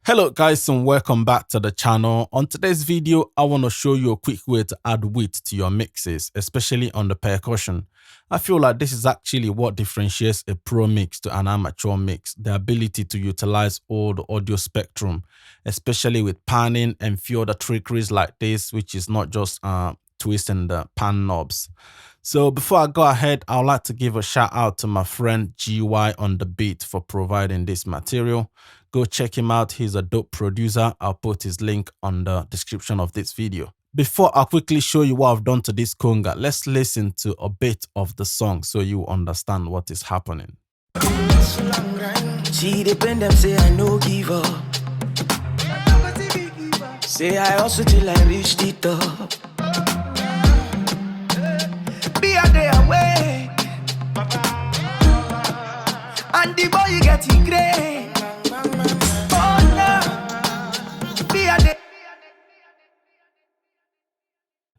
Hello guys and welcome back to the channel. On today's video, I want to show you a quick way to add width to your mixes, especially on the percussion. I feel like this is actually what differentiates a pro mix to an amateur mix, the ability to utilize all the audio spectrum, especially with panning and few other trickeries like this, which is not just twisting the pan knobs. So before I go ahead, I would like to give a shout out to my friend GY on the beat for providing this material. Go check him out. He's a dope producer. I'll put his link on the description of this video. Before I quickly show you what I've done to this conga, let's listen to a bit of the song so you understand what is happening. See the pen them say I no give up. Say I hustle till I reach the top. Be a day away. And the boy you get it great.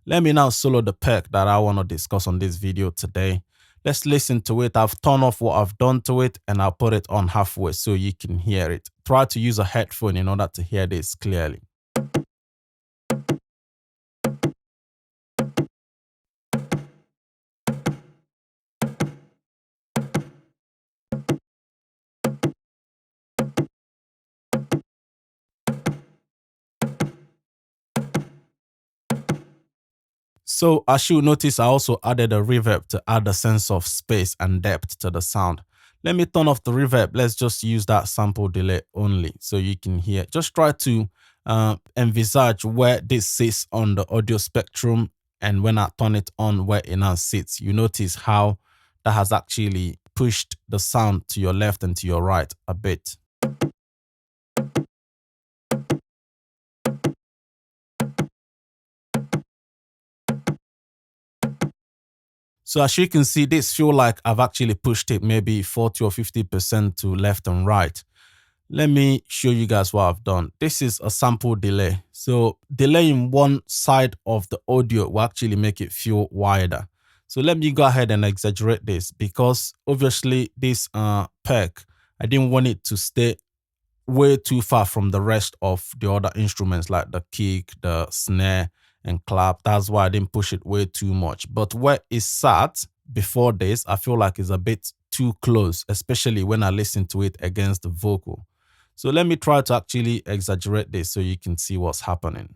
Let me now solo the perk that I want to discuss on this video today. Let's listen to it. I've turned off what I've done to it and I'll put it on halfway so you can hear it. Try to use a headphone in order to hear this clearly. So as you notice, I also added a reverb to add a sense of space and depth to the sound. Let me turn off the reverb. Let's just use that sample delay only so you can hear. Just try to envisage where this sits on the audio spectrum, and when I turn it on where it now sits, you notice how that has actually pushed the sound to your left and to your right a bit. So as you can see, this feel like I've actually pushed it maybe 40 or 50% to left and right. Let me show you guys what I've done. This is a sample delay. So delaying one side of the audio will actually make it feel wider. So let me go ahead and exaggerate this because obviously this perk, I didn't want it to stay way too far from the rest of the other instruments like the kick, the snare, and clap. That's why I didn't push it way too much. But where it sat before this, I feel like it's a bit too close, especially when I listen to it against the vocal. So let me try to actually exaggerate this so you can see what's happening.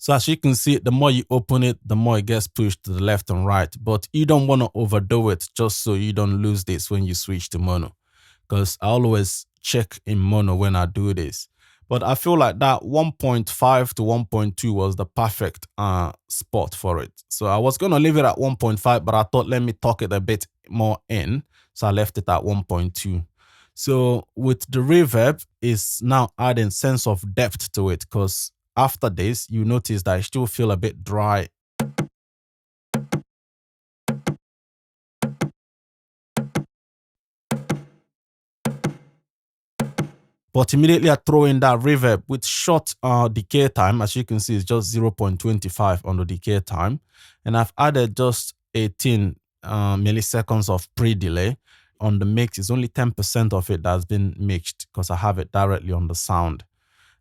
So as you can see, the more you open it, the more it gets pushed to the left and right. But you don't want to overdo it just so you don't lose this when you switch to mono. Because I always check in mono when I do this. But I feel like that 1.5 to 1.2 was the perfect spot for it. So I was going to leave it at 1.5, but I thought let me tuck it a bit more in. So I left it at 1.2. So with the reverb, it's now adding sense of depth to it because after this, you notice that I still feel a bit dry. But immediately I throw in that reverb with short decay time. As you can see, it's just 0.25 on the decay time. And I've added just 18 milliseconds of pre-delay. On the mix, it's only 10% of it that's been mixed because I have it directly on the sound.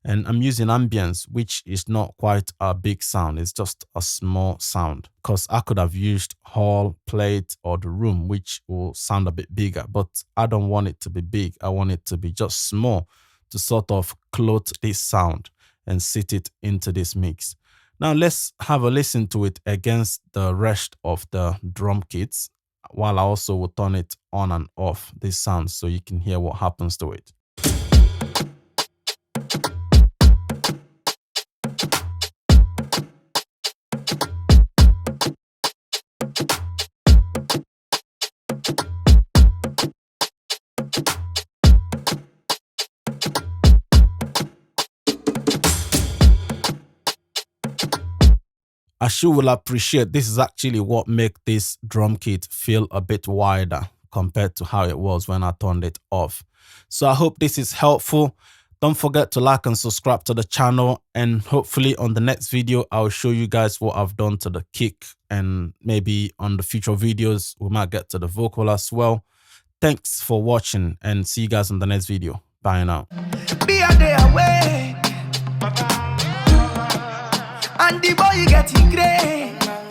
And I'm using ambience, which is not quite a big sound. It's just a small sound because I could have used hall, plate, or the room, which will sound a bit bigger. But I don't want it to be big. I want it to be just small to sort of clothe this sound and sit it into this mix. Now let's have a listen to it against the rest of the drum kits, while I also will turn it on and off this sound so you can hear what happens to it. As you will appreciate, this is actually what makes this drum kit feel a bit wider compared to how it was when I turned it off. So I hope this is helpful. Don't forget to like and subscribe to the channel, and hopefully on the next video I'll show you guys what I've done to the kick, and maybe on the future videos we might get to the vocal as well. Thanks for watching and see you guys in the next video. Bye now. Be a day away. And the boy get it great.